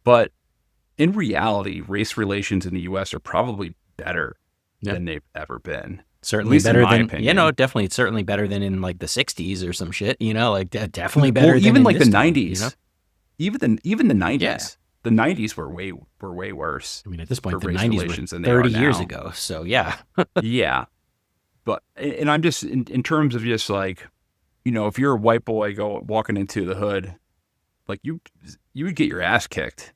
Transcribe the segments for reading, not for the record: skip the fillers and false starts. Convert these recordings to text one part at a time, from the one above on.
But in reality, race relations in the U.S. are probably better than they've ever been. Certainly better than, opinion. Definitely certainly better than in like the 60s or some shit, like definitely better than even in like this the time, 90s. Even the 90s. Yeah. The 90s were way worse. I mean, at this point, the race 90s relations were than 30 they are years now. ago. So yeah. Yeah. But, and I'm just, in terms of just like, if you're a white boy walking into the hood, like you would get your ass kicked.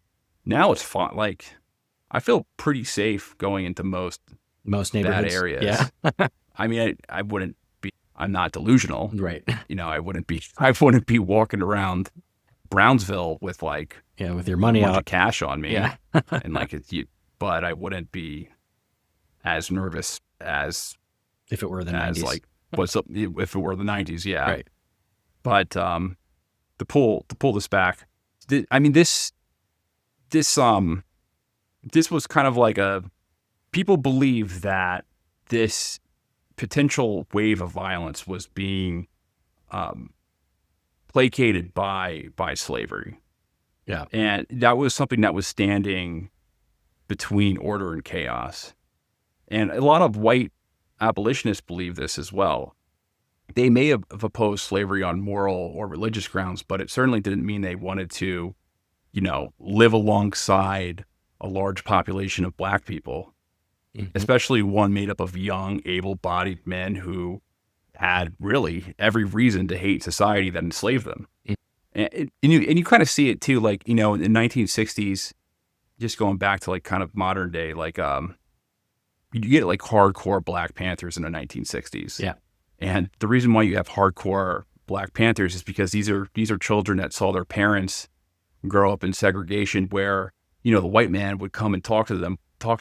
Now it's fun. Like, I feel pretty safe going into most neighborhoods. Bad areas. Yeah. I mean, I wouldn't be, I'm not delusional. Right. I wouldn't be walking around Brownsville with like, with your money a bunch out of cash on me. Yeah. And like, but I wouldn't be as nervous as if it were the 90s. Like, if it were the 90s. Yeah. Right. But, to pull this back, I mean, this was kind of like people believe that this potential wave of violence was being placated by slavery. Yeah. And that was something that was standing between order and chaos. And a lot of white abolitionists believe this as well. They may have opposed slavery on moral or religious grounds, but it certainly didn't mean they wanted to, live alongside a large population of black people, especially one made up of young, able-bodied men who had really every reason to hate society that enslaved them. And you kind of see it too, like, in the 1960s, just going back to like kind of modern day, like, you get like hardcore Black Panthers in the 1960s. Yeah. And the reason why you have hardcore Black Panthers is because these are children that saw their parents grow up in segregation, where, the white man would come and talk to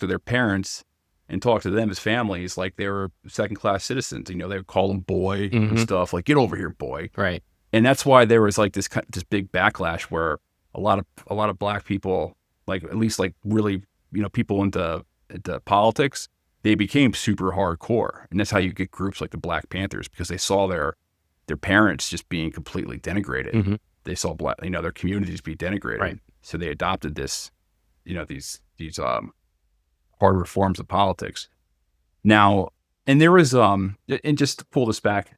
their parents and talk to them as families like they were second-class citizens. They would call them boy and stuff, like, get over here, boy. Right. And that's why there was like this big backlash where a lot of black people, like, at least like really, people into politics, they became super hardcore. And that's how you get groups like the Black Panthers, because they saw their parents just being completely denigrated. They saw their communities be denigrated. Right. So they adopted this, these harder forms of politics. Now, and there was, and just to pull this back,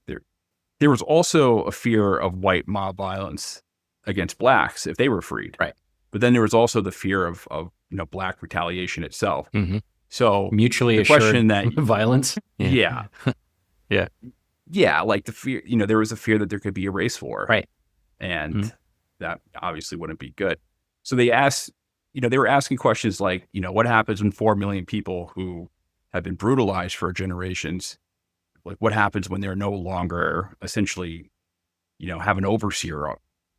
there was also a fear of white mob violence against blacks if they were freed. Right. But then there was also the fear of black retaliation itself. So mutually the assured question that violence. Yeah. Yeah. Like the fear, there was a fear that there could be a race war. Right. And that obviously wouldn't be good. So they asked, they were asking questions like, what happens when 4 million people who have been brutalized for generations, like what happens when they're no longer essentially, have an overseer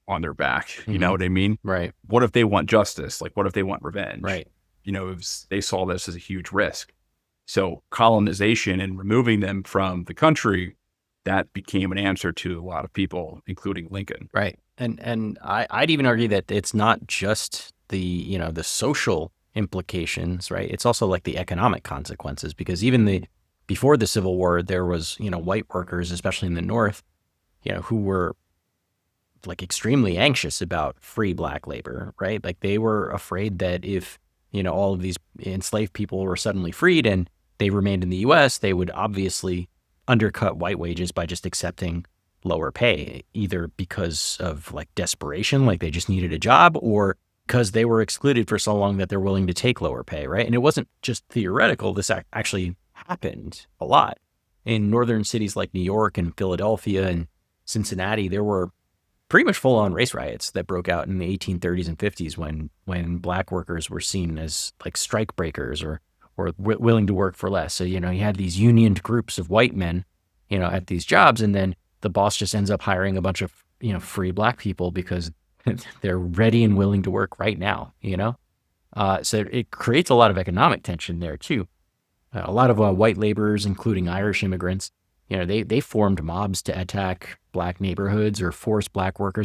on their back? You know what I mean? Right. What if they want justice? Like, what if they want revenge? Right. They saw this as a huge risk. So colonization and removing them from the country, that became an answer to a lot of people, including Lincoln. Right. And I'd even argue that it's not just the social implications, right? It's also like the economic consequences, because even before the Civil War, there was, white workers, especially in the North, who were like extremely anxious about free black labor, right? Like they were afraid that if, all of these enslaved people were suddenly freed and they remained in the U.S., they would obviously undercut white wages by just accepting lower pay, either because of like desperation, like they just needed a job, or because they were excluded for so long that they're willing to take lower pay, right? And it wasn't just theoretical. This actually happened a lot. In northern cities like New York and Philadelphia and Cincinnati, there were pretty much full-on race riots that broke out in the 1830s and 50s when black workers were seen as like strike breakers or willing to work for less. So, you had these unioned groups of white men, at these jobs, and then the boss just ends up hiring a bunch of, free black people because they're ready and willing to work right now, So it creates a lot of economic tension there too. A lot of white laborers, including Irish immigrants, they formed mobs to attack black neighborhoods or force black workers